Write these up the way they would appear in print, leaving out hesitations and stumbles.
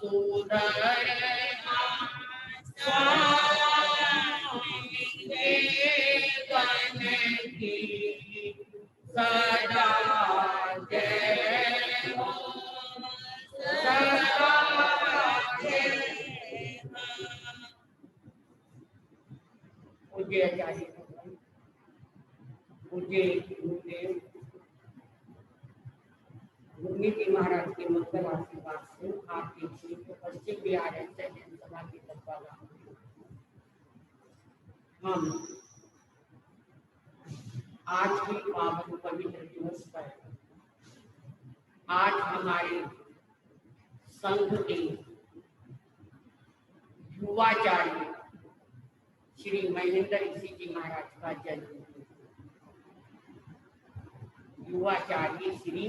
सुधर स्वामी देवन की सदा जय हो, सदा जय हो। पूज्य आचार्य, पूज्य गुरुदेव गुरमीत महाराज के मंगल आशीर्वाद से आपके क्षेत्र पश्चिम बिहार जनसभा के तत्वाधान हम आज के पावन पवित्र दिवस पर आज हमारे संघ के युवाचार्य श्री महेंद्र ऋषि जी महाराज का जन्म, युवाचार्य श्री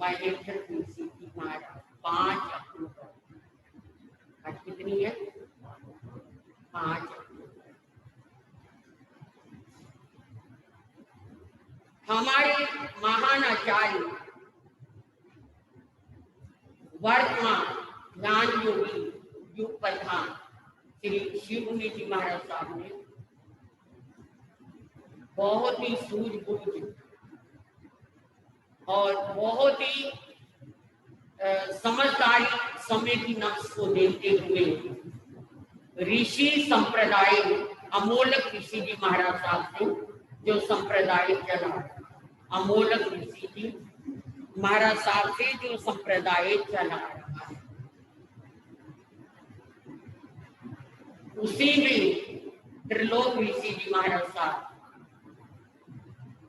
महेंद्र ऋषि जी महाराज 5 अक्टूबर, आज कितनी है 5 अक्टूबर। हमारे महान आचार्य वर्तमान ज्ञान योगी युग प्रधान श्री शिव मुनि जी महाराज साहब ने बहुत ही सूझबूझ और बहुत ही समझदारी समय की नफ्स को देखते हुए ऋषि संप्रदाय अमोलक ऋषि जी महाराज साहब ने जो संप्रदाय चला, अमोलक ऋषि जी महाराज साहब से जो संप्रदाय चला रहा है, उसी में त्रिलोक ऋषि जी महाराज साहब,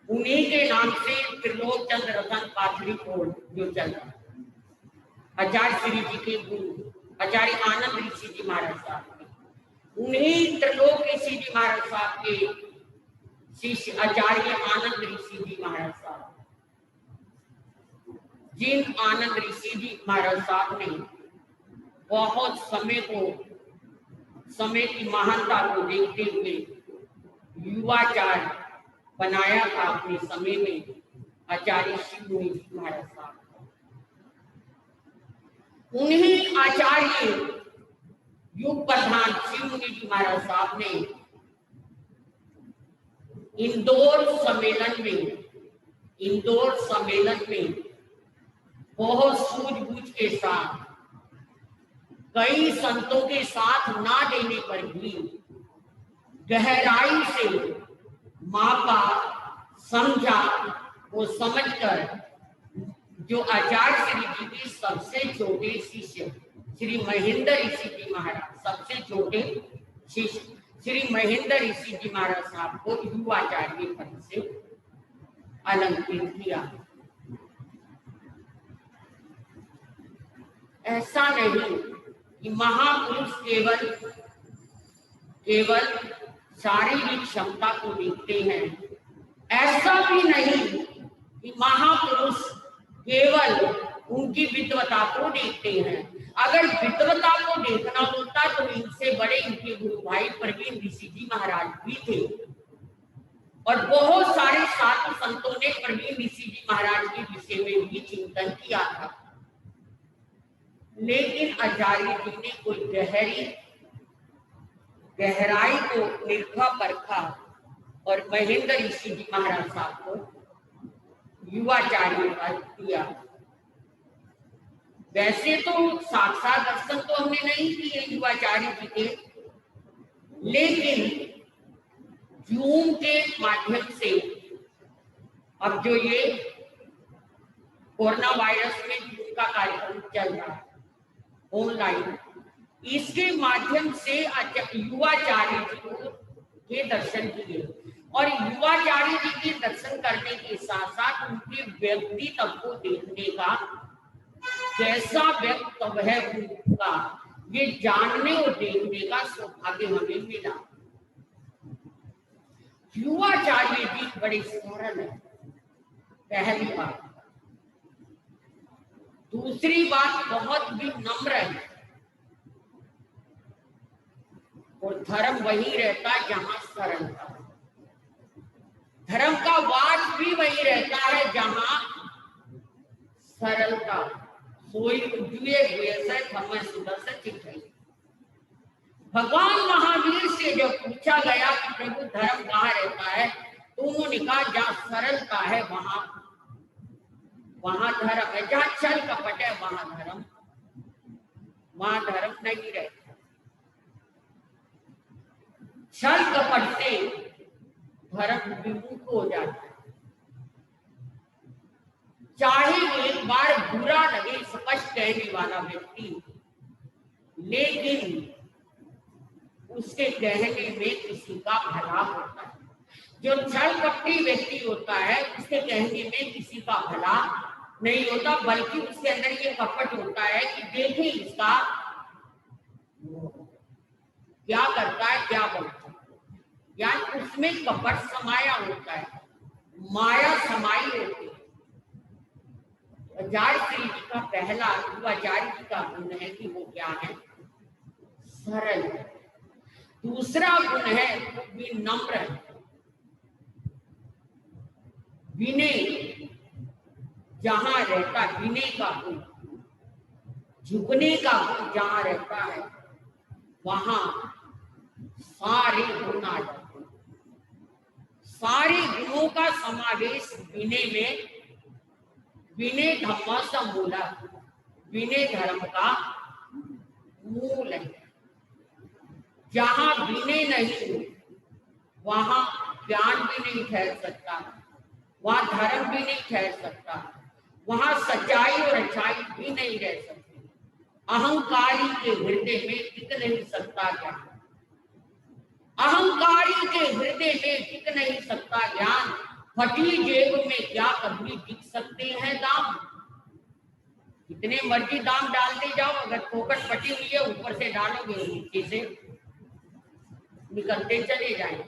उन्हीं के नाम से त्रिलोक चंद्र रतन पाथरी कोड जो चल रहा है, आचार्य श्री जी के गुरु आचार्य आनंद ऋषि जी महाराज साहब, उन्हीं त्रिलोक ऋषि जी महाराज साहब के शिष्य आचार्य आनंद ऋषि जी महाराज साहब, जिन आनंद ऋषि जी महाराज साहब ने बहुत समय की महानता को देखते हुए युवाचार्य बनाया था अपने समय में आचार्य शिव मुनि जी महाराज साहब। उन्हीं आचार्य युग प्रधान शिव मुनि जी महाराज साहब ने इंदौर सम्मेलन में बहुत सूझबूझ के साथ कई संतों के साथ ना देने पर भी गहराई से मापा, समझा, वो समझकर जो आचार्य श्री जी के सबसे छोटे शिष्य श्री महेंद्र ऋषि जी महाराज, सबसे छोटे शिष्य श्री महेंद्र ऋषि जी महाराज साहब को युवाचार्य पद से अलंकृत किया। ऐसा नहीं कि महापुरुष केवल शारीरिक क्षमता को देखते हैं, ऐसा भी नहीं कि महापुरुष केवल उनकी विद्वता को देखते हैं। अगर विद्वता को देखना होता तो इनसे बड़े इनके गुरु भाई प्रवीण ऋषि जी महाराज भी थे, और बहुत सारे साधु संतों ने प्रवीण ऋषि जी महाराज के विषय में भी चिंतन किया था, लेकिन आचार्य जी ने कोई गहराई को निरखा परखा और महेंद्र ऋषि जी महाराज साहब को युवाचार्य पद दिया। वैसे तो साक्षात दर्शन तो हमने नहीं किए युवाचार्य जी के, लेकिन जूम के माध्यम से अब जो ये कोरोना वायरस में जूम का कार्यक्रम चल रहा है ऑनलाइन, इसके माध्यम से युवाचार्य जी के दर्शन किए, और युवाचार्य जी के दर्शन करने के साथ साथ उनके व्यक्तित्व को देखने का कैसा व्यक्तित्व है उनका, ये जानने और देखने का सौभाग्य हमें मिला। युवाचार्य जी बड़े सरल है, पहली बात। दूसरी बात बहुत भी नम्र है, और धर्म वही रहता है जहां सरलता, धर्म का वास भी वही रहता है जहां सरलता, सोई जुए हुए से धर्म सुदर्शन चिट्ठई। भगवान महावीर से जब पूछा गया कि प्रभु धर्म कहाँ रहता है, तो उन्होंने कहा जहाँ सरलता है वहां धर्म है, जहाँ छल कपट है वहां धर्म नहीं रहता। छल कपट से धर्म विमुख हो जाता है। चाहे एक बार बुरा लगे स्पष्ट कहने वाला व्यक्ति, लेकिन उसके कहने में किसी का भला होता है। जो छल कपटी व्यक्ति होता है उसके कहने में किसी का भला नहीं होता, बल्कि उसके अंदर ये कपट होता है कि देखें इसका क्या करता है, क्या बोलता है, यानी उसमें कपट समाया होता है, माया समाई होती है। आचार्य श्री जी का पहला आचार्य जी का गुण है कि वो क्या है, सरल है। दूसरा गुण है वो विनम्र है। विनय जहां रहता, विनय का गुण, झुकने का गुण जहां रहता है वहां सारे गुण आ जाते हैं। सारे गुणों का समावेश विनय में, विनय धम्म समूला, विनय धर्म का मूल है। जहां विनय नहीं वहां ज्ञान भी नहीं ठहर सकता, वहां धर्म भी नहीं ठहर सकता, वहां सच्चाई और अच्छाई भी नहीं रह सकती। अहंकारी के हृदय में टिक नहीं सकता ज्ञान, अहंकारी के हृदय में टिक नहीं सकता ज्ञान। फटी जेब में क्या कभी टिक सकते हैं दाम? कितने मर्जी दाम डालते जाओ, अगर फोकट फटी हुई है ऊपर से डालोगे नीचे से निकलते चले जाएंगे।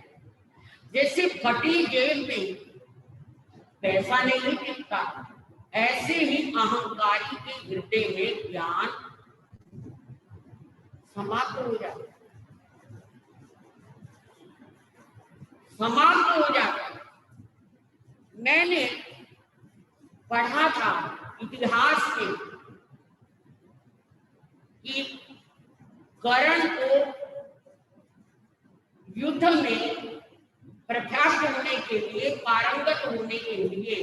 जैसे फटी जेब में पैसा नहीं टिकता, ऐसे ही अहंकारी के हृदय में ज्ञान समाप्त हो जाता है, समाप्त हो जाता है। मैंने पढ़ा था इतिहास में कि कर्ण को युद्ध में प्रख्यात होने के लिए, पारंगत होने के लिए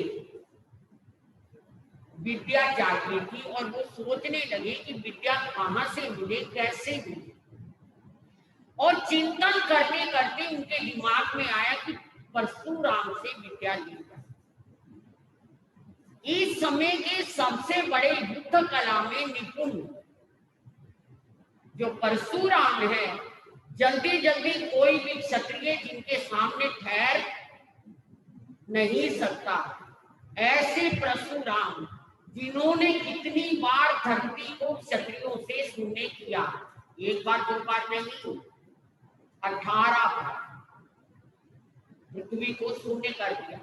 विद्या चाहिए थी, और वो सोचने लगे कि विद्या कहाँ से मिले, कैसे मिले। और चिंतन करते करते उनके दिमाग में आया कि परशुराम से विद्या ली जाए। इस समय के सबसे बड़े युद्ध कला में निपुण जो परशुराम है, जल्दी जल्दी कोई भी क्षत्रिय जिनके सामने ठहर नहीं सकता, ऐसे परशुराम जिन्होंने कितनी बार धरती को क्षत्रियों से शून्य किया, एक बार दो बार नहीं, 18 बार पृथ्वी को शून्य कर दिया।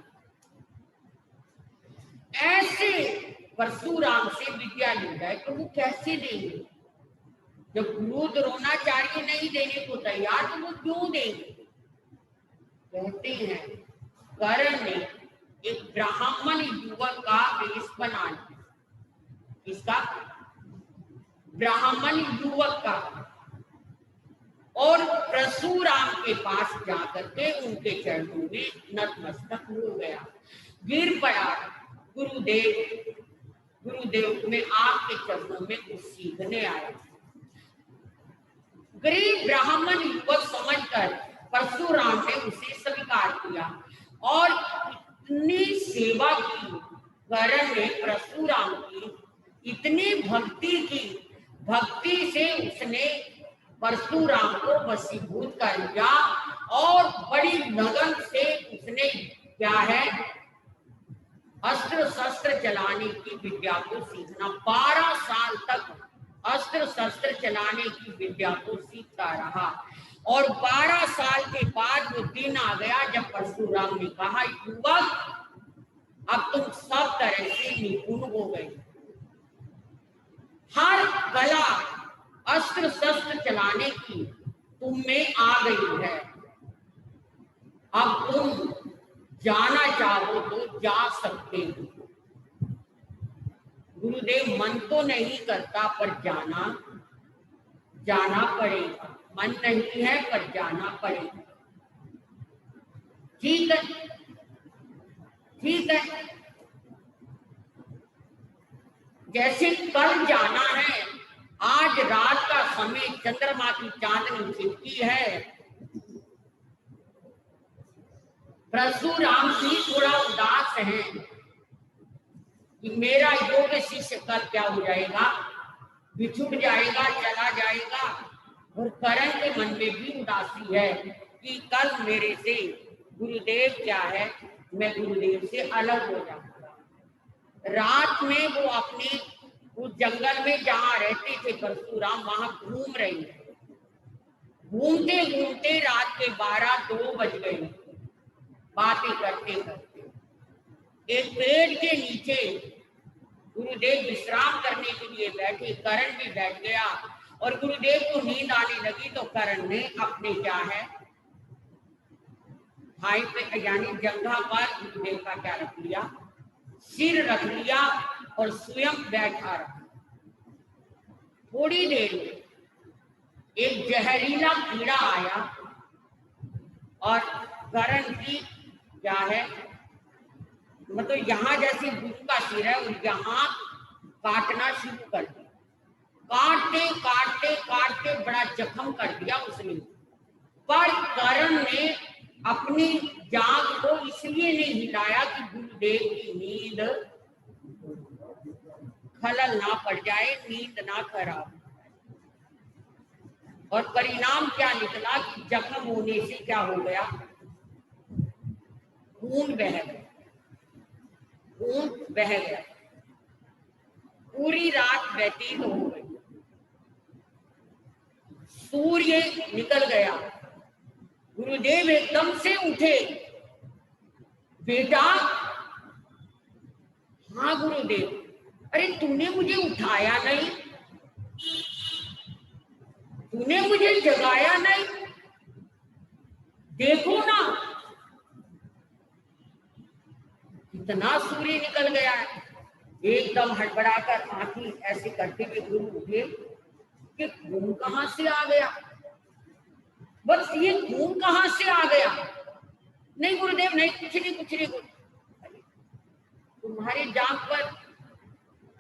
ऐसे परशुराम से विद्या ली जाए तो वो कैसे देंगे? जब गुरु द्रोणाचार्य नहीं देने को तैयार तो वो क्यों देंगे? कहते हैं कर्ण ने एक ब्राह्मण युवक का वेश बना लिया। किसका? ब्राह्मण युवक का। और परशुराम के पास जाकर के उनके चरणों में नतमस्तक हो गया, गिर पड़ा। गुरुदेव, गुरुदेव में आपके चरणों में कुछ सीखने आया। गरीब ब्राह्मण युवक समझकर परशुराम ने उसे स्वीकार किया और इतनी सेवा की कर्ण ने परशुराम की, इतनी भक्ति की, भक्ति से उसने परशुराम को वशीभूत कर लिया और बड़ी लगन से उसने क्या है, अस्त्र शस्त्र चलाने की विद्या को सीखना। 12 साल तक अस्त्र शस्त्र चलाने की विद्या को सीखता रहा और 12 साल के बाद वो दिन आ गया जब परशुराम ने कहा, युवक अब तुम सब तरह से निपुण हो गए, हर कला अस्त्र शस्त्र चलाने की तुम में आ गई है, अब तुम जाना चाहो तो जा सकते हो। गुरुदेव मन तो नहीं करता पर जाना पड़ेगा। मन नहीं है पर जाना पड़ेगा। ठीक है, ठीक है। जैसे कल जाना है, आज रात का समय चंद्रमा की चांदनी छिपकी है। परशुराम भी थोड़ा उदास है कि मेरा योग शिष्य कल क्या हो जाएगा, बिछुड़ जाएगा, चला जाएगा। और करण के मन में भी उदासी है कि कल मेरे से गुरुदेव क्या है, मैं गुरुदेव से अलग हो जाऊंगा। रात में वो अपने उस जंगल में जहाँ रहते थे परशुराम, वहां घूम रहे हैं। घूमते घूमते रात के 12-2 बज गए। बातें करते करते एक पेड़ के नीचे गुरुदेव विश्राम करने के लिए बैठे। करण भी बैठ गया और गुरुदेव को नींद आने लगी तो करण ने अपने क्या है भाई पे यानी जंघा पर गुरुदेव का क्या रख लिया, सिर रख लिया और स्वयं बैठा रहा। थोड़ी देर में एक जहरीला कीड़ा आया और करण की क्या है, मतलब यहाँ जैसे गुरु का सिर है और यहाँ काटना शुरू कर दिया। काटते काटते काटते बड़ा जख्म कर दिया उसने। पर करण ने अपनी जांघ को इसलिए नहीं हिलाया कि गुरुदेव की नींद खलल ना पड़ जाए, नींद ना खराब। और परिणाम क्या निकला कि जख्म होने से क्या हो गया, खून बह गया, खून बह गया। पूरी रात व्यतीत हो गई। सूर्य निकल गया। गुरुदेव एकदम से उठे। बेटा, हाँ गुरुदेव। अरे तूने मुझे उठाया नहीं, तूने मुझे जगाया नहीं, देखो ना कितना सूर्य निकल गया है। एकदम हड़बड़ाकर आंखें ऐसे करते हुए गुरु उठे कि खून कहां से आ गया, बस ये खून कहां से आ गया। नहीं गुरुदेव नहीं, कुछ नहीं कुछ नहीं, तुम्हारी जांघ पर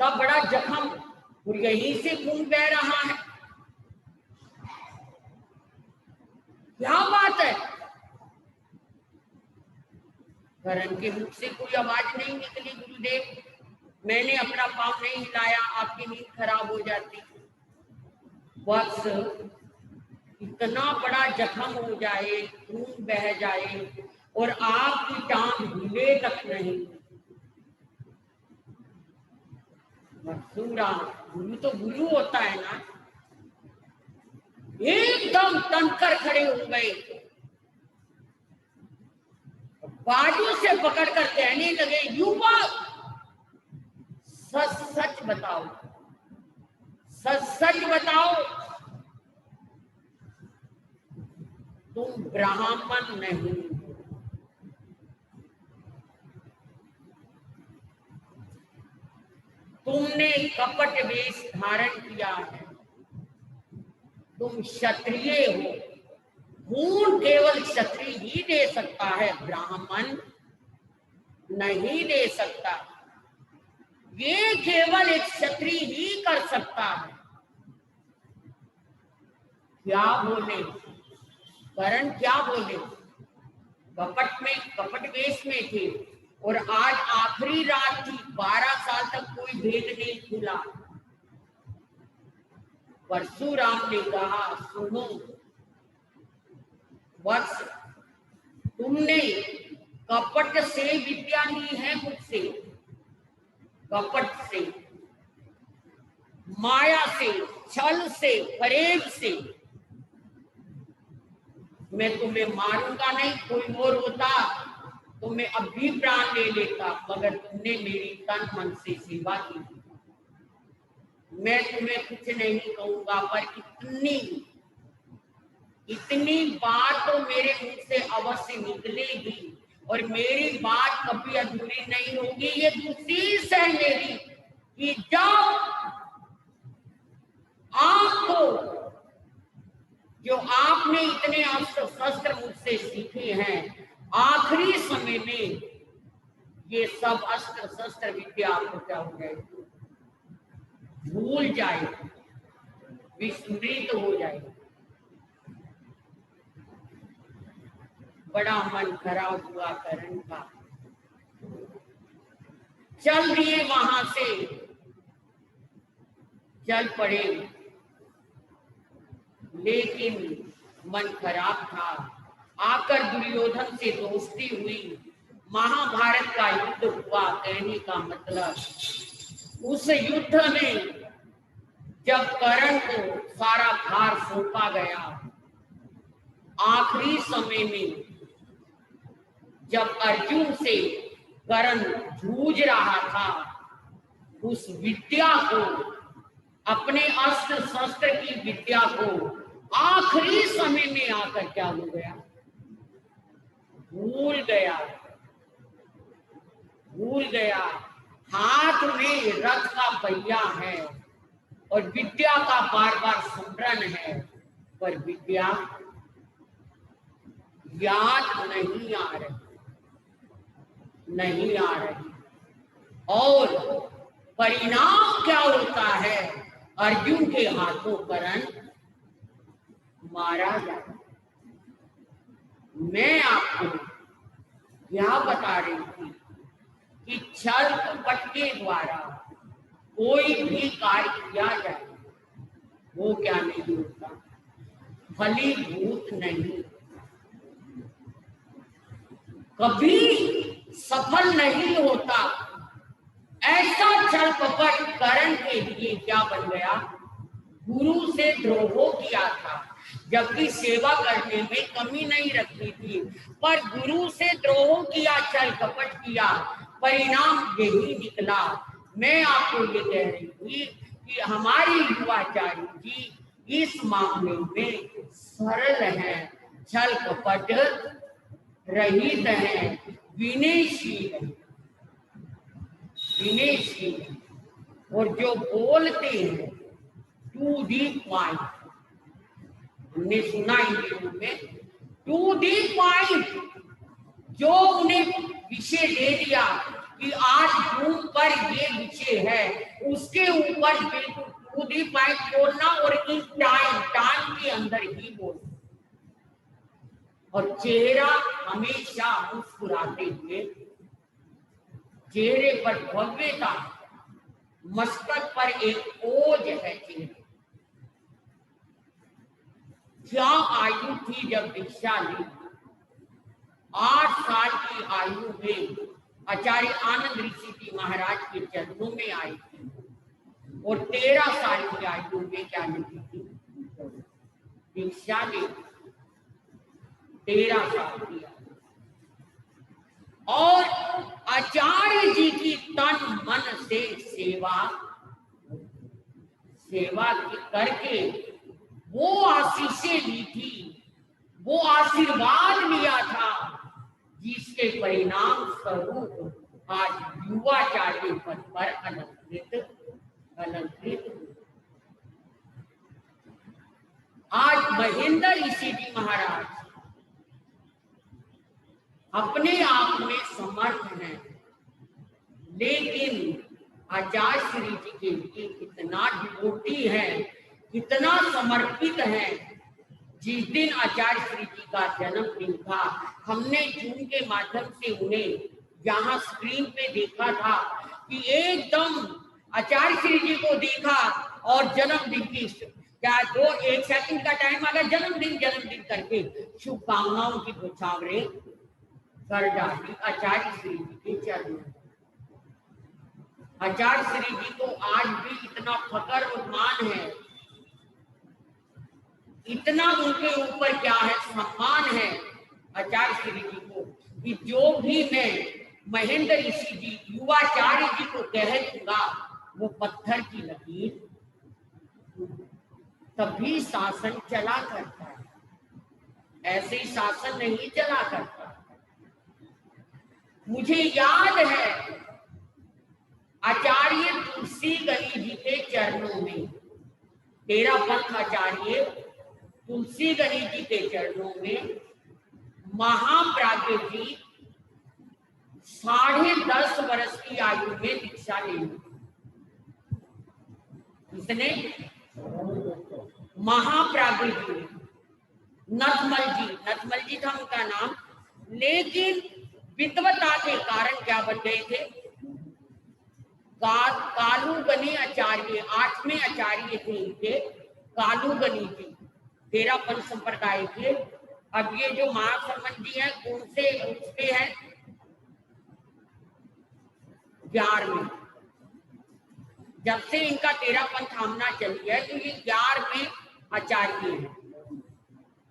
तब बड़ा जख्म और यहीं से खून बह रहा है। क्या बात है। करण के मुख से कोई आवाज नहीं निकली। गुरुदेव मैंने अपना पाँव नहीं हिलाया, आपकी नींद खराब हो जाती। बस इतना बड़ा जख्म हो जाए, खून बह जाए और आपकी टांग हिले तक नहीं। मसूरा गुरु तो गुरु होता है ना। एकदम तनकर खड़े हो गए, बाजू से पकड़कर कहने लगे, युवक सच सच बताओ, सच सच बताओ, तुम ब्राह्मण नहीं, तुमने कपट वेश धारण किया है, तुम क्षत्रिय हो। खून केवल क्षत्रिय ही दे सकता है, ब्राह्मण नहीं दे सकता। ये केवल एक क्षत्रिय ही कर सकता है। क्या बोले करण, क्या बोले। कपट वेश में थे और आज आखिरी रात थी, 12 साल तक कोई भेद नहीं खुला। परशुराम ने कहा, सुनो वत्स, तुमने कपट से विद्या ली है मुझसे, कपट से, माया से, छल से, फरेब से। मैं तुम्हें मारूंगा नहीं, कोई और होता तो मैं अब भी प्राण ले लेता, मगर तुमने मेरी तन मन से सेवा की। मैं तुम्हें कुछ नहीं कहूंगा, पर इतनी बात तो मेरे मुंह से अवश्य निकलेगी और मेरी बात कभी अधूरी नहीं होगी। ये दूसरी है मेरी कि जब आपको, जो आपने इतने अस्त्र शस्त्र मुझसे सीखे हैं, आखिरी समय में ये सब अस्त्र शस्त्र विद्या आपको क्या हो जाएगी, भूल जाएगी, विस्मृत हो जाएगी। बड़ा मन खराब हुआ करण का। चल दिए, वहां से चल पड़े, लेकिन मन खराब था। आकर दुर्योधन से दोस्ती हुई, महाभारत का युद्ध हुआ। कहने का मतलब उस युद्ध में जब कर्ण को सारा भार सौंपा गया, आखिरी समय में जब अर्जुन से कर्ण जूझ रहा था, उस विद्या को, अपने अस्त्र शस्त्र की विद्या को आखिरी समय में आकर क्या हो गया, भूल गया। भूल गया। हाथ में रथ का पहिया है और विद्या का बार बार स्मरण है, पर विद्या याद नहीं आ रही, नहीं आ रही। और परिणाम क्या होता है, अर्जुन के हाथों कर्ण मारा जाता। मैं आपको क्या बता रही थी कि छल कपट के द्वारा कोई भी कार्य किया जाए, वो क्या नहीं होता, फलीभूत नहीं, कभी सफल नहीं होता। ऐसा छल कपट कर्ण के लिए क्या बन गया, गुरु से द्रोह किया था, जबकि सेवा करने में कमी नहीं रखी थी, पर गुरु से द्रोह किया, छल कपट किया, परिणाम यही निकला। मैं आपको ये कह रही थी कि हमारी युवाचार्य जी इस मामले में सरल हैं, छल कपट रहित हैं, विनयशील हैं, विनयशील, और जो बोलते हैं टू दी पॉइंट। हमने सुना इंटरव्यू में टू दी पॉइंट, जो उन्हें विषय दे दिया कि आज जूम पर ये विषय है, उसके ऊपर बिल्कुल टू दी पॉइंट बोलना, और इन टाइम के अंदर ही बोलना, और चेहरा हमेशा मुस्कुराते हुए, चेहरे पर भव्यता, मस्तक पर एक ओज है चेहरे। क्या आयु थी जब दीक्षा ली, 8 साल की आयु में आचार्य आनंद ऋषि जी महाराज के चरणों में आई थी, और 13 साल की आयु में क्या लिखी थी, दीक्षा ली, 13 साल की। और आचार्य जी की तन मन से सेवा करके वो आशीषें ली थी, वो आशीर्वाद लिया था, जिसके परिणाम स्वरूप आज युवाचार्य पद पर अलंकृत। आज महेंद्र ऋषि जी महाराज अपने आप में समर्थ हैं, लेकिन आचार्य श्री जी के लिए कितना डिवोटी है, कितना समर्पित है। जिस दिन आचार्य श्री जी का जन्मदिन था, हमने जूम के माध्यम से उन्हें यहाँ स्क्रीन पे देखा था कि एकदम आचार्य श्री जी को देखा, और जन्मदिन की क्या 1 सेकंड का टाइम आ गया, जन्मदिन करके शुभकामनाओं की बौछारें कर डाली आचार्य श्री जी के चरणों। आचार्य श्री जी को आज भी इतना फकर और मान है, इतना उनके ऊपर क्या है, सम्मान है आचार्य श्री जी को, कि जो भी मैं महेंद्र ऋषि जी युवाचार्य जी को कह दूंगा, वो पत्थर की लकीर तभी शासन चला करता है, ऐसे ही शासन नहीं चला करता। मुझे याद है आचार्य तुलसी गनी जी के चरणों में, तेरा पंथ आचार्य तुलसी गनी जी के चरणों में महाप्राज्य जी 10.5 वर्ष की आयु में दीक्षा ले ली। इसने महाप्राज्य जी, नथमल जी था उनका नाम, लेकिन विद्वता के कारण क्या बन गए थे, कालूगनी आचार्य, 8वें आचार्य थे इनके कालूगनी जी, तेरापन संप्रदाय के। अब ये जो महासमन जी हैं कौन से उठते हैं, 11वें। जब से इनका तेरापन थामना चल गया है तो ये 11वें आचार्य है।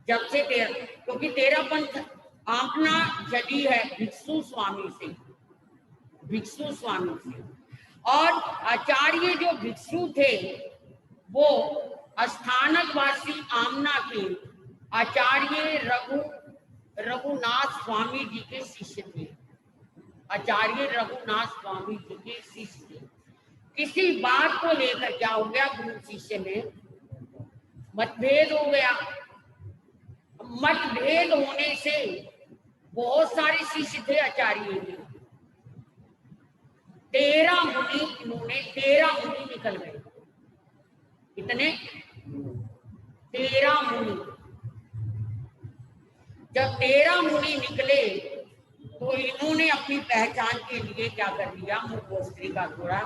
जब से क्योंकि तेरापन आपना चली है भिक्षु स्वामी से, और आचार्य जो भिक्षु थे वो स्थानकवासी आमना के आचार्य रघुनाथ स्वामी जी के शिष्य थे। आचार्य रघुनाथ स्वामी जी के शिष्य थे। किसी बात को लेकर क्या हो गया, गुरु शिष्य में मतभेद हो गया। मतभेद होने से बहुत सारे शिष्य थे आचार्य के, 13 मुनि निकल गए। कितने? 13 मुनि। जब 13 मुनि निकले तो इन्होंने अपनी पहचान के लिए क्या कर लिया, मुखोस्त्री का थोड़ा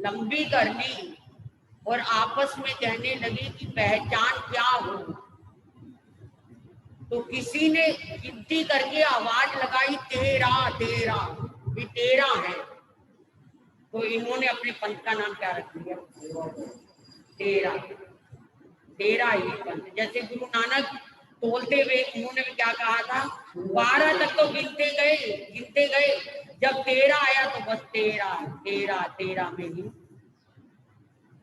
लंबी कर ली और आपस में कहने लगे कि पहचान क्या हो। तो किसी ने गिनती करके आवाज लगाई, 13 है। तो इन्होंने अपने पंथ का नाम क्या रख दिया, 13 ही पंथ। जैसे गुरु नानक तोलते हुए उन्होंने भी क्या कहा था, 12 तक तो गिनते गए, जब 13 आया तो बस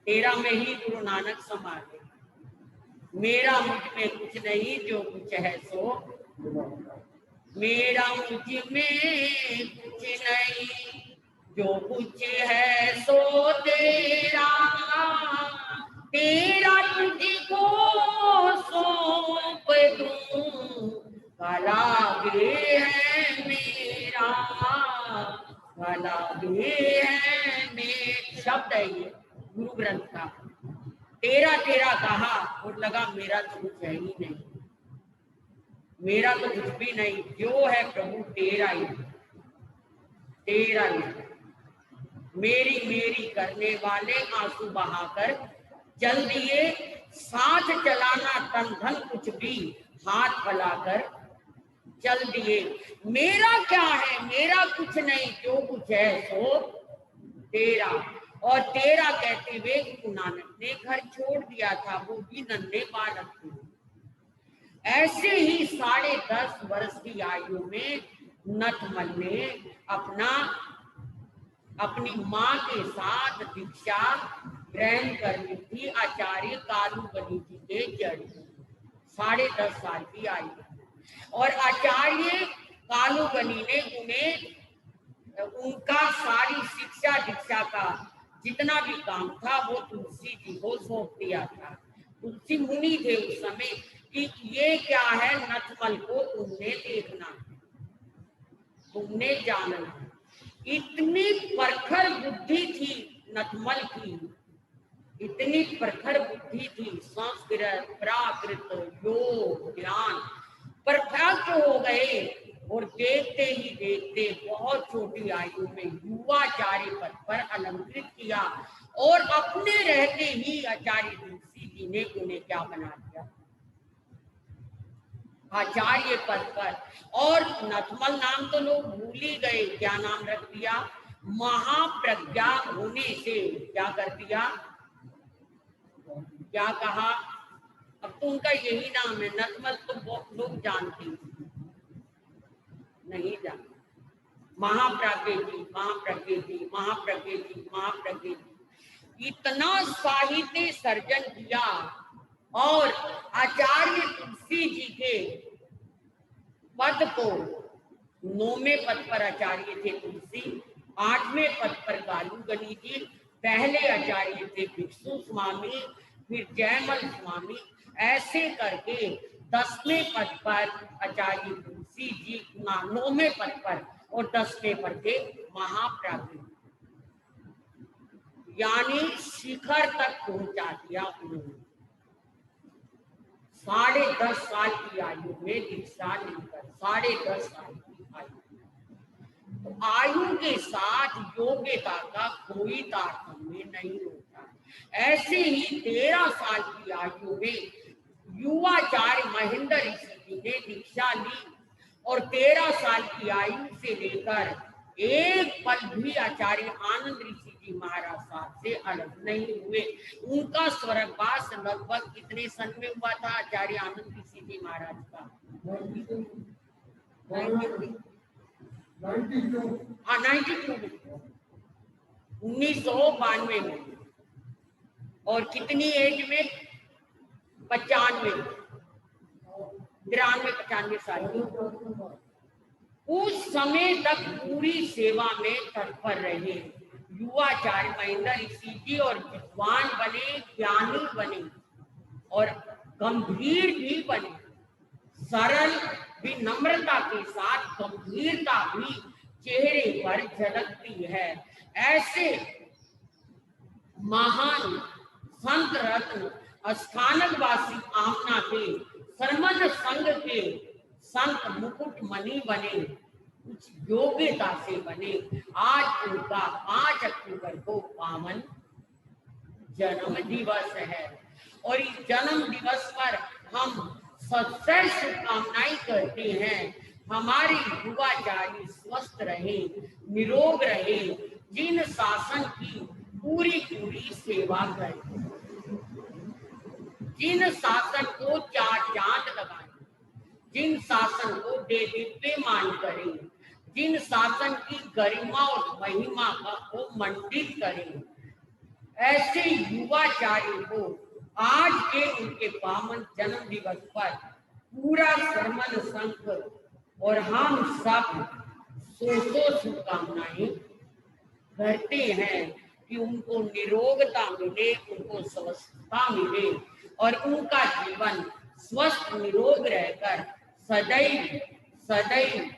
13 में ही गुरु नानक समा गए। मेरा मुझ में कुछ नहीं, जो कुछ है सो, मेरा मुझ में कुछ नहीं, जो कुछ है सो तेरा, तेरा तुझको सौंप दूं, भला गे है मेरा, भला गे है मेरा। शब्द है ये गुरु ग्रंथ का। 13 कहा और लगा मेरा तो कुछ है ही नहीं, मेरा तो कुछ भी नहीं, जो है प्रभु तेरा ही। मेरी करने वाले आंसू बहाकर चल दिए, साथ चलाना तन धन कुछ भी हाथ फैलाकर चल दिए। मेरा क्या है, मेरा कुछ नहीं, जो कुछ है सो तेरा। और 13 कहते हुए गुरु नानक ने घर छोड़ दिया था, वो भी नन्हे बालक थे। ऐसे ही 10.5 वर्ष की आयु में नथमल ने अपनी माँ के साथ दीक्षा ग्रहण कर ली थी आचार्य कालूगनी जी के जड़। 10.5 साल की आयु, और आचार्य कालूगनी ने उनका सारी शिक्षा दीक्षा का जितना भी काम था वो तुलसी जी को सौंप दिया था। तुलसी मुनि थे उस समय कि ये क्या है, नथमल को तुमने देखना, तुमने जानना। इतनी प्रखर बुद्धि थी नथमल की, इतनी प्रखर बुद्धि थी, संस्कृत प्राकृत योग ज्ञान परफेक्ट हो गए। और देखते ही देखते बहुत छोटी आयु में युवाचार्य पद पर अलंकृत किया, और अपने रहते ही आचार्य तुलसी जी ने उन्हें क्या बना दिया, आचार्य पद पर। और नथमल नाम तो लोग भूल ही गए, क्या नाम रख दिया, महाप्रज्ञा होने से क्या कर दिया, क्या कहा, अब तो उनका यही नाम है। नथमल तो बहुत लोग जानते नहीं जानते। महाप्रज्ञ जी, इतना साहित्य सर्जन किया। और आचार्य तुलसी जी के पद को 9वें पद पर आचार्य थे तुलसी, 8वें पद पर कालूगनी जी, पहले आचार्य थे भिक्षु स्वामी, फिर जयमल स्वामी, ऐसे करके 10वें पद पर आचार्य तुलसी जी, 9वें पद पर और 10वें पर थे महाप्रभु, यानी शिखर तक पहुंचा दिया उन्होंने। 10.5 साल की आयु में दीक्षा लेकर, 10.5 साल की आयु, तो आयु के साथ योग्यता का कोई तारतम्य नहीं होता। ऐसे ही 13 साल की आयु में युवाचार्य महेंद्र ऋषि जी ने दीक्षा ली और 13 साल की आयु से लेकर एक पल भी आचार्य आनंद ऋषि जी महाराज साहब से अलग नहीं हुए। उनका स्वर्गवास लगभग कितने सन में हुआ था आचार्य आनंद ऋषि जी महाराज का? 92 में, 1992 में। और कितनी एज में? 95, 93-95 साल की। उस समय तक पूरी सेवा में तत्पर रहे युवाचार्य महेंद्र ऋषि जी, और विद्वान बने, ज्ञानी बने और गंभीर भी बने। सरल विनम्रता के साथ गंभीरता भी चेहरे पर झलकती है। ऐसे महान संत रत्न स्थानकवासी आमना के सरमन संघ के संत मुकुट मणि बने, कुछ योग्यता से बने। आज उनका 5 अक्टूबर को पावन जन्म दिवस है और इस जन्म दिवस पर हम सच्चाई शुभकामनाएं करते हैं। हमारे युवाचार्य स्वस्थ रहे, निरोग रहे, जिन शासन की पूरी सेवा करें, जिन शासन को 4 चांद लगाए, जिन शासन को देदीप्यमान करें, जिन शासन की गरिमा और महिमा को मंडित करें, ऐसे युवाचार्य को आज के उनके पावन जन्म दिवस पर पूरा सरमन संघ और हम सब सौ शुभकामनाएं करते हैं कि उनको निरोगता मिले, उनको स्वस्थता मिले और उनका जीवन स्वस्थ निरोग रहकर सदैव सदैव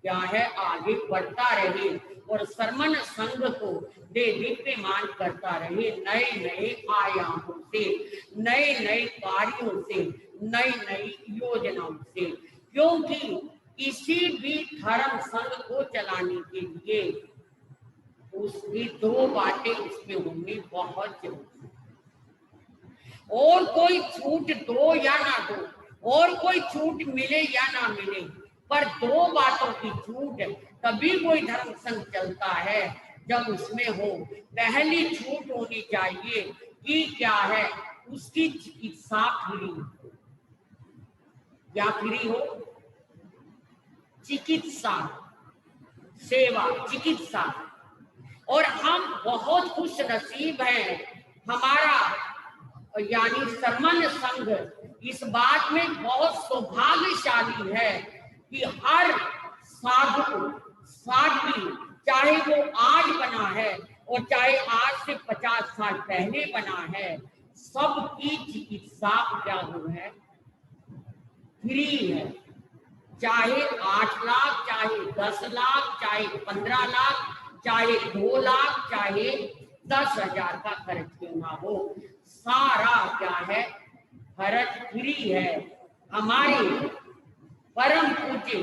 क्या है आगे बढ़ता रहे और सरमन संघ को दीप्यमान करता रहे, नए नए आयामों से, नए नए कार्यों से, नई नई योजनाओं से। क्योंकि किसी भी धर्म संघ को चलाने के लिए उसकी 2 बातें उसमें होनी बहुत जरूरी है। और कोई छूट दो या ना दो, और कोई छूट मिले या ना मिले, पर 2 बातों की छूट तभी कोई धर्म संघ चलता है जब उसमें हो। पहली छूट होनी चाहिए कि क्या है, उसकी चिकित्सा फ्री, क्या फ्री हो? चिकित्सा सेवा, चिकित्सा। और हम बहुत खुश नसीब हैं, हमारा यानी सरमन संघ इस बात में बहुत सौभाग्यशाली है कि हर साधु साध्वी, चाहे वो आज बना है और चाहे आज से 50 साल पहले बना है, सबकी चिकित्सा क्या हो है? फ्री है। चाहे 8 लाख, चाहे 10 लाख, चाहे 15 लाख, चाहे 2 लाख, चाहे 10,000 का खर्च क्यों ना हो, सारा क्या है? खर्च फ्री है। हमारे परम पूज्य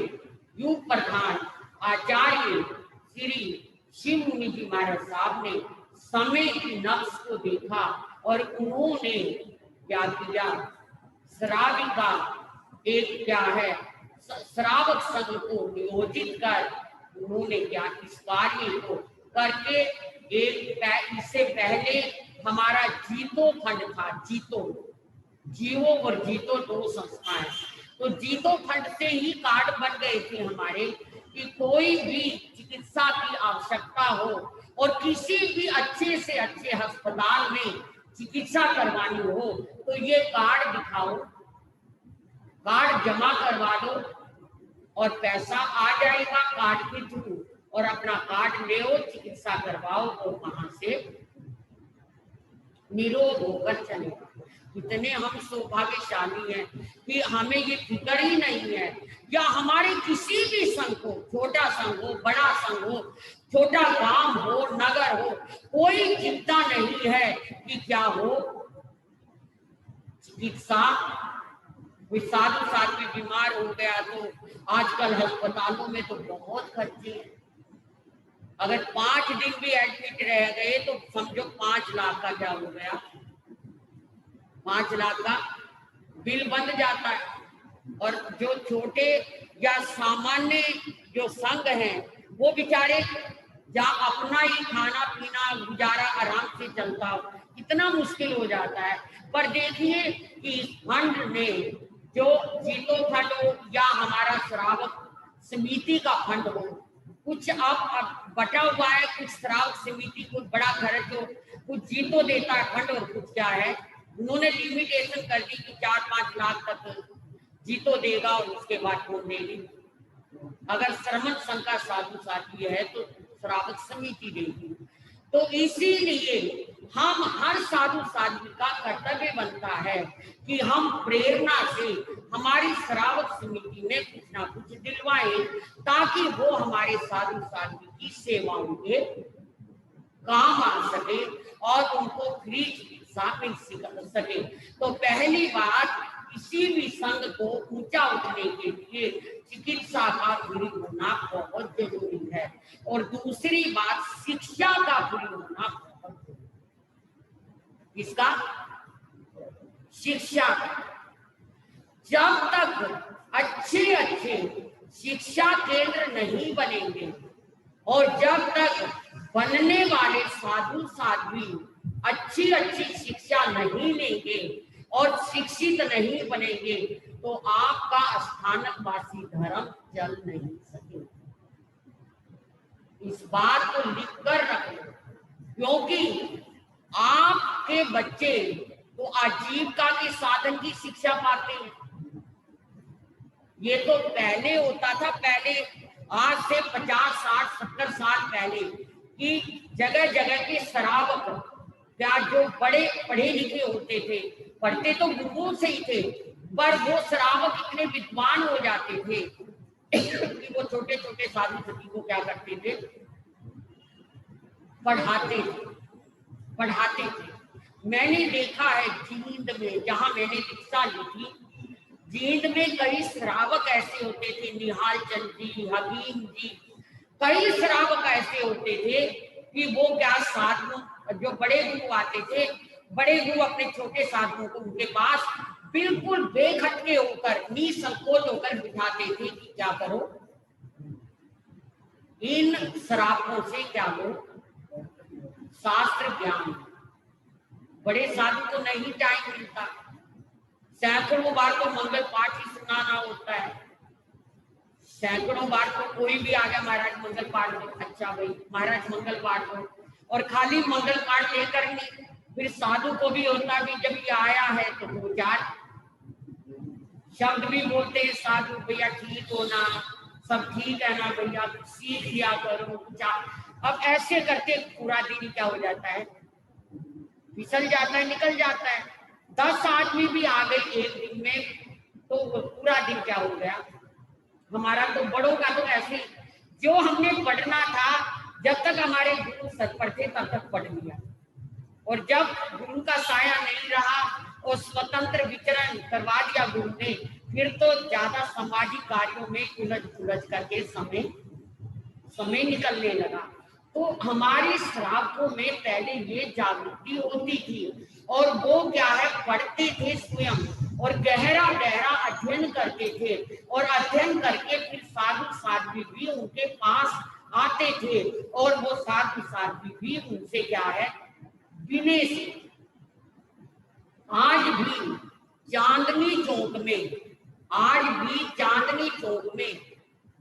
युग प्रधान आचार्य श्री शिव मुनि जी महाराज साहब ने समय की नक्श को देखा और उन्होंने क्या किया? श्राविका एक क्या है श्रावक संघ को नियोजित कर उन्होंने क्या इस कार्य को करके इससे पहले हमारा जीतो फंड था, जीवो और जीतो 2 संस्थाएं, तो जीतो फंड से ही कार्ड बन गए थे हमारे कि कोई भी चिकित्सा की आवश्यकता हो और किसी भी अच्छे से अच्छे अस्पताल में चिकित्सा करवानी हो तो ये कार्ड दिखाओ, कार्ड जमा करवा दो और पैसा आ जाएगा कार्ड के थ्रू और अपना कार्ड ले, चिकित्सा करवाओ और वहां से निरोग होकर चलेगा। इतने हम सौभाग्यशाली हैं कि हमें ये फिक्र ही नहीं है, या हमारे किसी भी संघ हो, छोटा संघ हो, बड़ा संघ हो, छोटा गांव हो, नगर हो, कोई चिंता नहीं है कि क्या हो चिकित्सा। कोई साधु साध्वी बीमार हो गया तो आजकल अस्पतालों में तो बहुत खर्चे हैं। अगर 5 दिन भी एडमिट रह गए तो समझो 5 लाख का क्या हो गया, 5 लाख का बिल बन जाता है। और जो छोटे या सामान्य जो संघ हैं वो बेचारे जहाँ अपना ही खाना पीना गुजारा आराम से चलता हो, इतना मुश्किल हो जाता है। पर देखिए कि इस फंड ने जो जीतो फंड हो या हमारा श्रावक समिति का फंड हो, कुछ अब बटा हुआ है, कुछ श्रावक समिति को बड़ा खर्च हो, कुछ जीतो देता है फंड, और कुछ क्या है उन्होंने लिमिटेशन कर दी कि 4-5 लाख तक जीतो देगा और उसके बाद कौन देगी। अगर श्रमण संघ का साधु साथी है तो श्रावक समिति देगी। तो इसीलिए हम हर साधु साध्वी का कर्तव्य बनता है कि हम प्रेरणा से हमारी श्रावक समिति में कुछ ना कुछ दिलवाएं, ताकि वो हमारे साधु साध्वी की सेवाओं के काम आ सके और उनको फ्री चिकित्सा मिल सके। तो पहली बात, किसी भी संघ को ऊंचा उठने के लिए चिकित्सा का फ्री होना बहुत जरूरी है। और दूसरी बात, शिक्षा का फ्री होना बहुत जरूरी है। इसका शिक्षा का, जब तक अच्छे शिक्षा केंद्र नहीं बनेंगे और जब तक बनने वाले साधु साध्वी अच्छी शिक्षा नहीं लेंगे और शिक्षित नहीं बनेंगे तो आपका स्थानकवासी धर्म चल नहीं सकेगा। इस बात को लिख कर रखें, क्योंकि आपके बच्चे तो आजीविका के साधन की शिक्षा पाते हैं। ये तो पहले होता था, पहले आज से 50, 60, 70 साल पहले कि जगह जगह के श्रावक या जो बड़े पढ़े लिखे होते थे, पढ़ते तो गुरुओं से ही थे, पर वो श्रावक इतने विद्वान हो जाते थे कि वो छोटे छोटे साधु सती को क्या करते थे, पढ़ाते थे। मैंने देखा है जींद में, जहां मैंने दीक्षा ली थी, जींद में कई श्रावक ऐसे होते थे, निहाल चंद जी, हकीम जी, कई श्रावक ऐसे होते थे कि वो क्या साधुओं, जो बड़े गुरु आते थे, बड़े गुरु अपने छोटे साधुओं को उनके पास बिल्कुल बेखटके होकर, निसंकोच होकर बिठाते थे कि क्या करो, इन श्रावकों से क्या लो शास्त्र ज्ञान। बड़े साधु को नहीं टाइम मिलता, सैकड़ों बार तो मंगल पाठ ही सुनाना होता है, सैकड़ों बार तो कोई भी आ गया, महाराज मंगल पाठ हो, अच्छा भाई महाराज मंगल पाठ हो, और खाली मंगल पाठ लेकर नहीं, फिर साधु को भी होता भी जब ये आया है तो 2-4 शब्द भी बोलते हैं साधु, भैया ठीक हो ना, सब ठीक है ना भैया, सीख लिया करो कुछ। अब ऐसे करते पूरा दिन क्या हो जाता है, फिसल जाता है, निकल जाता है। 10 आदमी भी आ गए एक दिन में तो पूरा दिन क्या हो गया हमारा। तो बड़ों का तो ऐसे, जो हमने पढ़ना था जब तक हमारे गुरु सच पर थे तब तक पढ़ लिया, और जब गुरु का साया नहीं रहा और स्वतंत्र विचरण करवा दिया गुरु ने, फिर तो ज्यादा सामाजिक कार्यों में उलझ करके समय निकलने लगा। तो हमारे श्रावकों में पहले ये जागृति होती थी, और वो क्या है, पढ़ते थे स्वयं और गहरा अध्ययन करते थे, और अध्ययन करके फिर साधु साध्वी भी उनके पास आते थे, और वो साधु साध्वी भी उनसे क्या है विनय से। आज भी चांदनी चौक में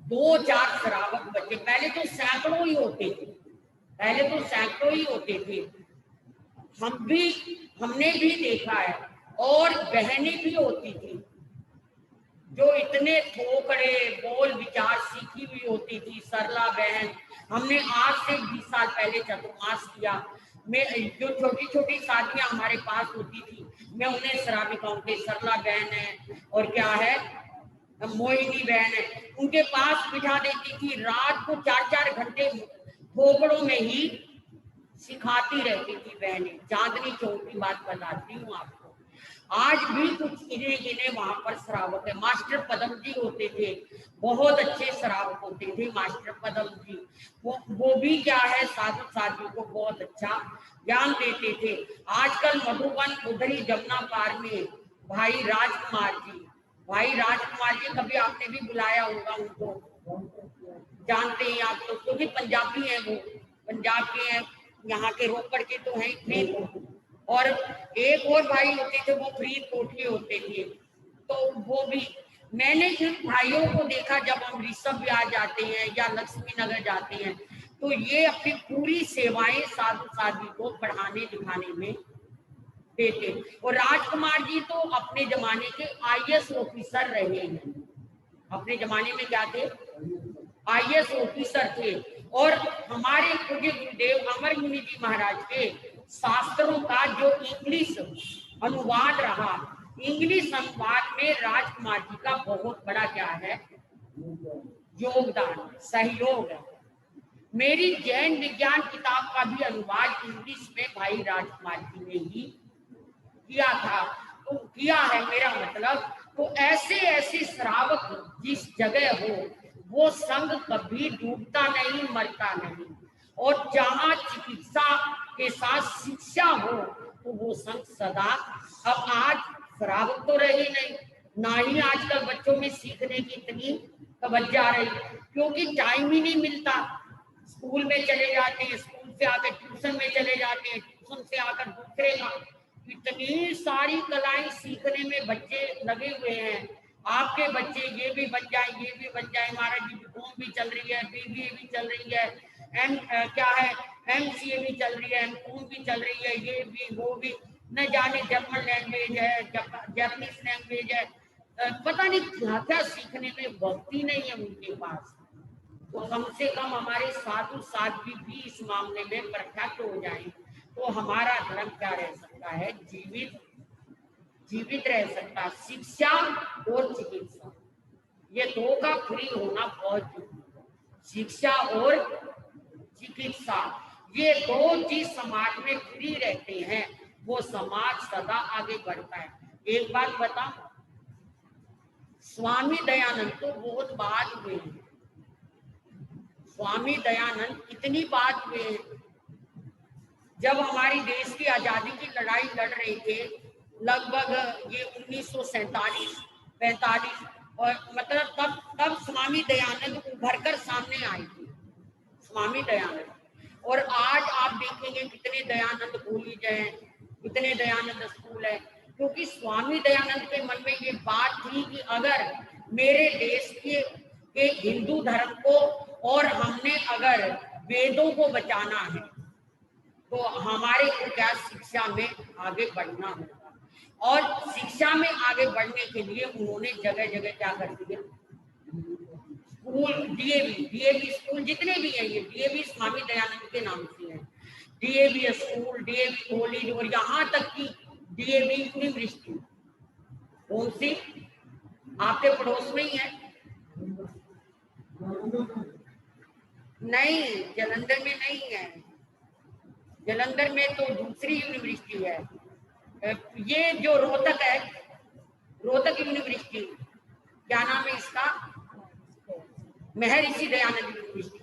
2-4 श्रावक बच्चे, पहले तो सैकड़ों ही होते थे, हमने भी देखा है, और बहनें भी होती थी जो इतने थोकड़े बोल विचार सीखी हुई होती थी, सरला बहन। हमने आज से 20 साल पहले चतुर्मास किया, मैं जो छोटी छोटी शादियां हमारे पास होती थी, मैं उन्हें श्राविकाओं के, सरला बहन है और क्या है मोहिनी बहन है, उनके पास बिठा देती थी। रात को 4-4 घंटे ठोकड़ों में ही सिखाती रहती थी बहनें। चांदनी चौक की बात बताती हूँ आपको। आज भी कुछ गिने गिने वहां पर श्रावक है। मास्टर पदम जी होते थे, बहुत अच्छे श्रावक होते थे मास्टर पदम जी। वो भी क्या है साधु साधु को बहुत अच्छा ज्ञान देते थे। आजकल मधुबन उधरी जमुना पार में भाई राजकुमार जी, भाई राजकुमार जी कभी आपने भी बुलाया होगा उनको, जानते हैं आप तो, क्योंकि पंजाबी हैं वो, पंजाब के हैं, यहाँ के रोपड़ के तो हैं ही। और एक और भाई होते थे वो फरीदकोट के होते थे, तो वो भी मैंने जिन भाइयों को देखा जब हम ऋषभ विहार जाते हैं या लक्ष्मी नगर जाते हैं, तो ये अपनी पूरी सेवाएं साधु साध्वी को पढ़ाने लिखाने में देते। और राजकुमार जी तो अपने जमाने के आईएएस ऑफिसर रहे हैं। अपने जमाने में क्या थे? आईएएस ऑफिसर थे। और हमारे पूज्य गुरुदेव अमर मुनि जी महाराज के शास्त्रों का जो इंग्लिश अनुवाद रहा, इंग्लिश अनुवाद में राजकुमार जी का बहुत बड़ा क्या है योगदान, सहयोग है। मेरी जैन विज्ञान किताब का भी अनुवाद इंग्लिश में भाई राजकुमार जी ने ही किया था, तो किया है मेरा मतलब। तो ऐसे ऐसे श्रावक जिस जगह हो वो संघ कभी डूबता नहीं, मरता नहीं। और जहाँ चिकित्सा के साथ शिक्षा हो तो वो संघ सदा। अब आज श्रावक तो रही नहीं, ना ही आजकल बच्चों में सीखने की इतनी तवज्जो आ रही, क्योंकि टाइम ही नहीं मिलता। स्कूल में चले जाते हैं, स्कूल से आकर ट्यूशन में चले जाते हैं, ट्यूशन से आकर दूसरे का, इतनी सारी कलाएं सीखने में बच्चे लगे हुए हैं। आपके बच्चे ये भी बन जाए, ये भी बन जाए, महाराज जी बीकॉम भी चल रही है, बीबीए भी चल रही है, क्या है एमसीए भी चल रही है, एमकॉम भी चल रही है, ये भी वो भी, न जाने जर्मन लैंग्वेज है, जापानीज लैंग्वेज है, पता नहीं क्या क्या सीखने में वक्त ही नहीं है उनके पास। तो कम से कम हमारे साधु साध्वी भी इस मामले में प्रख्यात हो जाएं, तो हमारा धर्म क्या रह सकता है, जीवित रह सकता। शिक्षा और चिकित्सा, ये दो का फ्री होना बहुत जरूरी है। शिक्षा और चिकित्सा, ये दो चीज समाज में फ्री रहते हैं, वो समाज सदा आगे बढ़ता है। एक बात बता, स्वामी दयानंद तो बहुत बाद हुए हैं, स्वामी दयानंद इतनी बात हुए हैं, जब हमारी देश की आजादी की लड़ाई लड़ रहे थे, लगभग ये 1947-45, और मतलब तब स्वामी दयानंद उभर कर सामने आए थे, स्वामी दयानंद। और आज आप देखेंगे कितने दयानंद कॉलेज हैं, कितने दयानंद स्कूल है, क्योंकि स्वामी दयानंद के मन में ये बात थी कि अगर मेरे देश के हिंदू धर्म को और हमने अगर वेदों को बचाना है तो हमारे को क्या शिक्षा में आगे बढ़ना होगा। और शिक्षा में आगे बढ़ने के लिए उन्होंने जगह जगह क्या कर दिया, स्कूल, डीएवी स्कूल जितने भी हैं, ये डीएवी स्वामी दयानंद के नाम से है, डीएवी स्कूल, डीएवी कॉलेज, और यहाँ तक कि डीएवी यूनिवर्सिटी। कौन सी? आपके पड़ोस में ही है? नहीं, जालंधर में नहीं है, जालंधर में तो दूसरी यूनिवर्सिटी है। ये जो रोहतक है, रोहतक यूनिवर्सिटी, क्या नाम है इसका, Maharshi Dayanand university,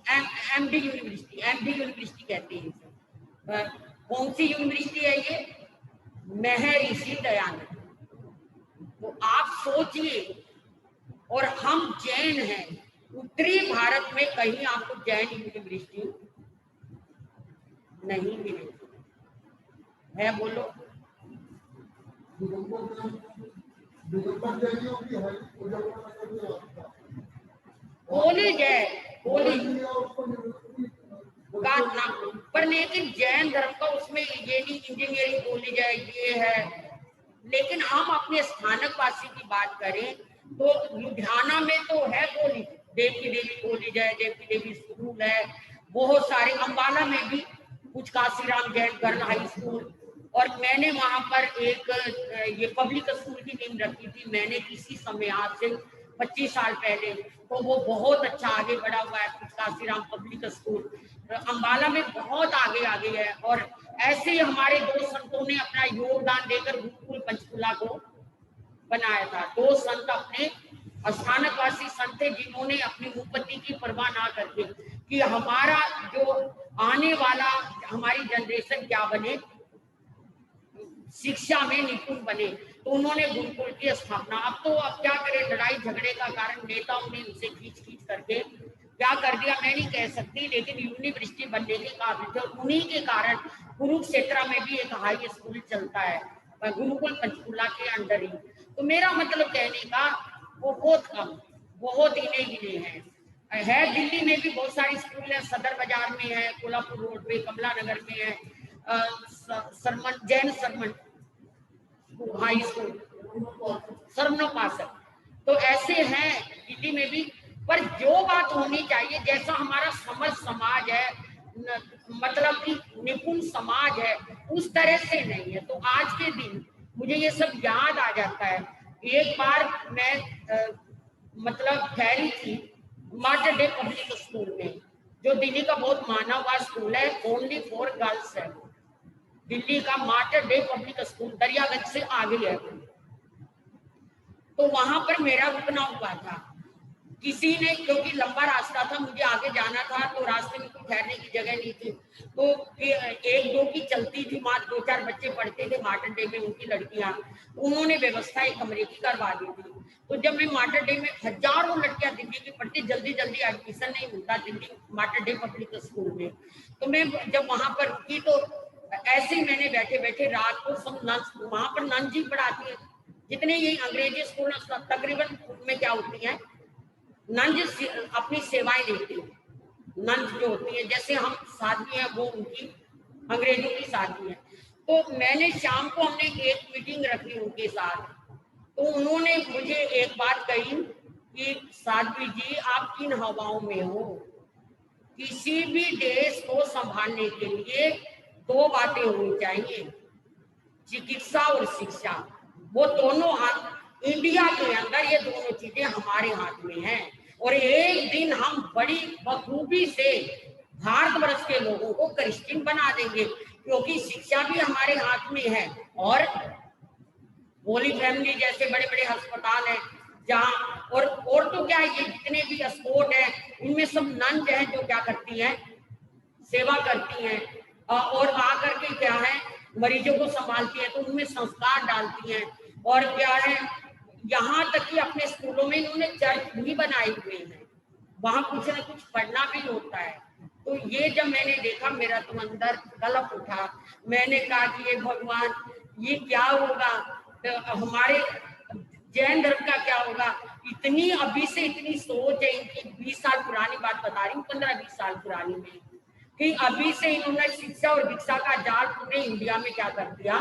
MD university, MD university कहते हैं इसे। कौन सी यूनिवर्सिटी है ये? महर्षि दयानंद। तो आप सोचिए, और हम जैन हैं, उत्तरी भारत में कहीं आपको जैन यूनिवर्सिटी नहीं मिलेगी है, बोलो। कॉलेज है, कॉलेज का नाम पर, लेकिन जैन धर्म का उसमें ये नहीं, इंजीनियरिंग कॉलेज है, ये है। लेकिन हम अपने स्थानक वासी की बात करें तो लुधियाना में तो है कॉलेज, देवी देवी कॉलेज है, देवी देवी स्कूल है, बहुत सारे, अंबाला में भी कुछ Kashiram Jain girl high school, और मैंने वहां पर एक ये पब्लिक स्कूल की नींव रखी थी मैंने किसी समय, आज से 25 साल पहले। तो वो बहुत अच्छा आगे बढ़ा हुआ है कुछ काशीराम पब्लिक स्कूल, अंबाला में बहुत आगे आगे है। और ऐसे ही हमारे दो संतों ने अपना योगदान देकर गुरुकुल पंचकुला को बनाया था। दो संत अपने स्थानकवासी संत थे जिन्होंने अपनी उपपत्ति की परवाह ना करके कि हमारा जो आने वाला हमारी जनरेशन क्या बने, शिक्षा में निपुण बने, तो उन्होंने गुरुकुल की स्थापना। अब क्या करें, लड़ाई झगड़े का कारण नेताओं ने उसे खींच करके क्या कर दिया मैं नहीं कह सकती, लेकिन यूनिवर्सिटी बनने के काबिल थे। उन्हीं के कारण कुरुक्षेत्र में भी एक हाई स्कूल चलता है गुरुकुल पंचकुला के अंडर ही। तो मेरा मतलब कहने का वो बहुत कम, बहुत गिने गिने हैं। दिल्ली में भी बहुत सारी स्कूल है, सदर बाजार में है, कोल्हापुर रोड पे, कमला नगर में है, सरमन जैन सरमन हाई स्कूल, सरमनोपासक। तो ऐसे हैं दिल्ली में भी। पर जो बात होनी चाहिए, जैसा हमारा समझ समाज है, मतलब कि निपुण समाज है, उस तरह से नहीं है। तो आज के दिन मुझे ये सब याद आ जाता है। एक बार मैं मतलब ठहरी थी मार्टर डे पब्लिक स्कूल में, जो दिल्ली का बहुत माना हुआ स्कूल है, ओनली फॉर गर्ल्स है, दिल्ली का martyr day public school, Daryaganj से आगे है। तो वहां पर मेरा रुकना हुआ था। किसी ने, क्योंकि लंबा रास्ता था, मुझे आगे जाना था, तो रास्ते में कोई ठहरने की जगह नहीं थी। तो एक दो की चलती थी, वहां 2-4 बच्चे पढ़ते थे मार्टर डे में, उनकी लड़कियां, उन्होंने व्यवस्था एक कमरे की करवा दी थी। तो जब मैं मार्टर डे में, हजारों लड़कियां दिल्ली की पढ़ती, जल्दी जल्दी एडमिशन नहीं मिलता Delhi martyr day public school में। तो मैं जब वहां पर रुकी, तो ऐसे ही मैंने बैठे बैठे रात को सब नंस, वहां पर नंस जी पढ़ाती है, जितने ये अंग्रेजी स्कूल तकरीबन में क्या होती है, नंज अपनी सेवाएं देती है। नंज जो होती है, जैसे हम साधवी है, वो उनकी अंग्रेजों की साधवी है। तो मैंने शाम को, हमने एक मीटिंग रखी उनके साथ, तो उन्होंने मुझे एक बात कही कि साध्वी जी, आप किन हवाओं में हो? किसी भी देश को संभालने के लिए 2 बातें होनी चाहिए, चिकित्सा और शिक्षा। वो दोनों हाथ, इंडिया के अंदर ये दोनों चीजें हमारे हाथ में हैं। और एक दिन हम बड़ी बखूबी से भारतवर्ष के लोगों को क्रिश्चियन बना देंगे, क्योंकि शिक्षा भी हमारे हाथ में है। और होली फैमिली जैसे बड़े बड़े अस्पताल हैं जहाँ, और तो क्या, ये जितने भी स्पोर्ट है, इनमें सब नन है जो क्या करती हैं, सेवा करती हैं, और आकर के क्या है, मरीजों को संभालती है, तो उनमें संस्कार डालती हैं। और क्या है, यहाँ तक कि अपने स्कूलों में इन्होंने चर्च भी बनाए हुए हैं, वहां कुछ ना कुछ पढ़ना भी होता है। तो ये जब मैंने देखा, मेरा तो अंदर कलप उठा। मैंने कहा कि ये भगवान, ये क्या होगा, तो हमारे जैन धर्म का क्या होगा? इतनी अभी से इतनी सोच है इनकी, 20 साल पुरानी बात बता रही हूँ, 15-20 साल पुरानी में, कि अभी से इन्होंने शिक्षा और दीक्षा का जाल पूरे इंडिया में क्या कर दिया,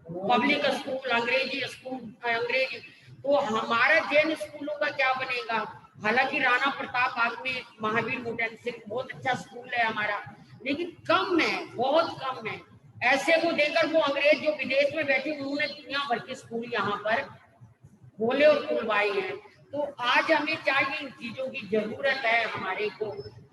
पब्लिक स्कूल, अंग्रेजी स्कूल, अंग्रेजी। तो हमारा जैन स्कूलों का क्या बनेगा? हालांकि राणा प्रताप बाग में महावीर मॉडर्न से बहुत अच्छा स्कूल है हमारा, लेकिन कम है, बहुत कम है। ऐसे को देकर वो अंग्रेज जो विदेश में बैठे, उन्होंने दुनिया भर के स्कूल यहाँ पर खोले और खुलवाए हैं। तो आज हमें चाहिए, इन चीजों की जरूरत है हमारे को,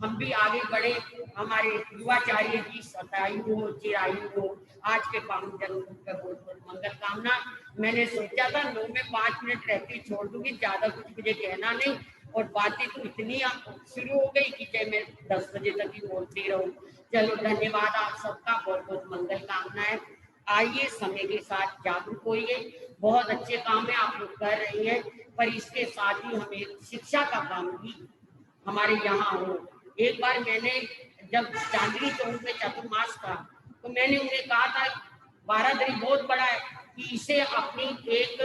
हम भी आगे बढ़े, हमारे युवाचार्य की सतायु हो, चिरायु हो। आज के पावन जन्मदिन पर बहुत बहुत मंगल कामना। मैंने सोचा था 9 में 5 मिनट रहती छोड़ दूंगी, ज्यादा कुछ मुझे कहना नहीं, और बातें तो इतनी शुरू हो गई कि चाहे मैं 10 बजे तक ही बोलती रहूं। चलो, धन्यवाद आप सबका, बहुत बहुत मंगल कामनाएं। आइए, समय के साथ जागरूक होइए, बहुत अच्छे काम है आप लोग कर रही हैं, पर इसके साथ ही हमें शिक्षा का काम भी हमारे यहाँ हो। एक बार मैंने, जब चांदनी चौक में चतुर्मास था, तो मैंने उन्हें कहा था, बारादरी बहुत बड़ा है, कि इसे अपनी एक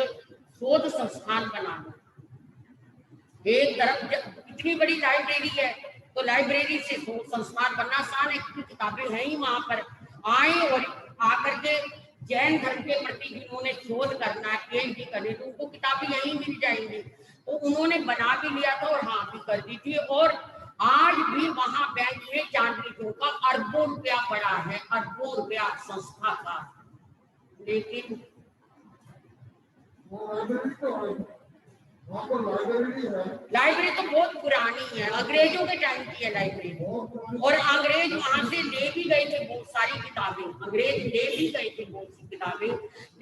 शोध संस्थान बना दो। एक तरफ इतनी बड़ी लाइब्रेरी है, तो लाइब्रेरी से संस्थान बनना आसान है, क्योंकि किताबें हैं ही वहां पर। आए और आकर के जैन धर्म के प्रति जिन्होंने शोध करना है, पीएचडी करनी, तो उनको किताबें यहीं मिल जाएंगी। तो उन्होंने बना भी लिया था और हाँ भी कर दी थी। और आज भी वहां बैंक में जानवरों का अरबों रुपया पड़ा है, अरबों रुपया संस्था का। लेकिन लाइब्रेरी तो बहुत पुरानी है, अंग्रेजों के टाइम की है लाइब्रेरी। और अंग्रेज वहां से ले भी गए थे बहुत सारी किताबें, अंग्रेज ले भी गए थे बहुत सी किताबें।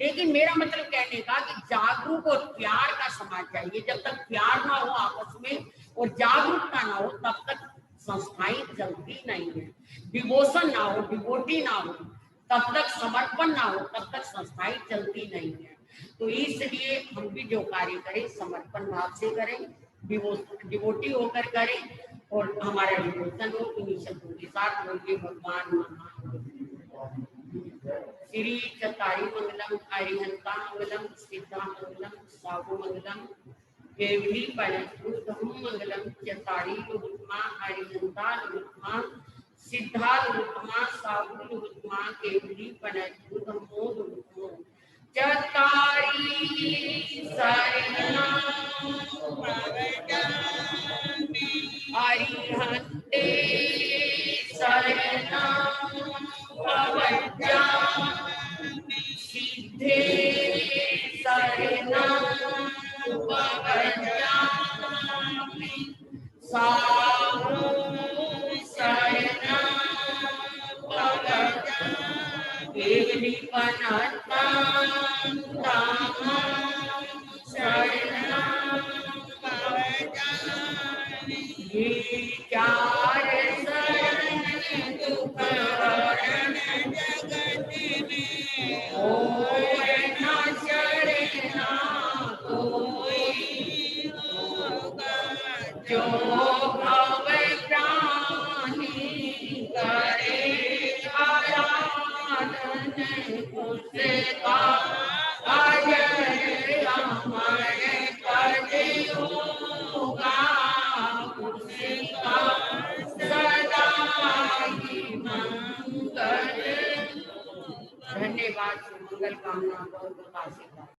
लेकिन मेरा मतलब कहने का कि जागरूक और प्यार का समाज चाहिए। जब तक प्यार ना हो आपस में और जागरूकता ना हो तब तक संस्थाएं चलती नहीं है। डिवोशन ना हो, डिवोटी ना हो, तब तक समर्पण ना हो तब तक संस्थाएं चलती नहीं है। तो इसलिए हम भी जो कार्य करें समर्पण भाव से करें, डिवोटी होकर करें और हमारा डिवोशन हो इन्हीं शब्दों के साथ बोलिए भगवान श्री चतारी मंगलम, अरिहंता मंगलम, सिद्धा मंगलम, साहु मंगलम, केवली परम मंगलम, चतारी लुत्मा, अरिहंता लुत्मा, सिद्धा लुत्मा, साहु लुत्मा, केवली परम धम्मो चतारी शरणं अरिहन्ते शरणं प्रवक्ष्यामि, सिद्धे शरणं प्रवक्ष्यामि, साधु शरणं प्रवक्ष्यामि, केवली चार शरण दुख हरण जगत में, और न शरणा कोई होगा, जो भव प्राणी करे आराधन उसका अजर अमर पद होगा, उसका सदा ही मंगल। धन्यवाद। मंगल कामना बहुत आशीर्वाद।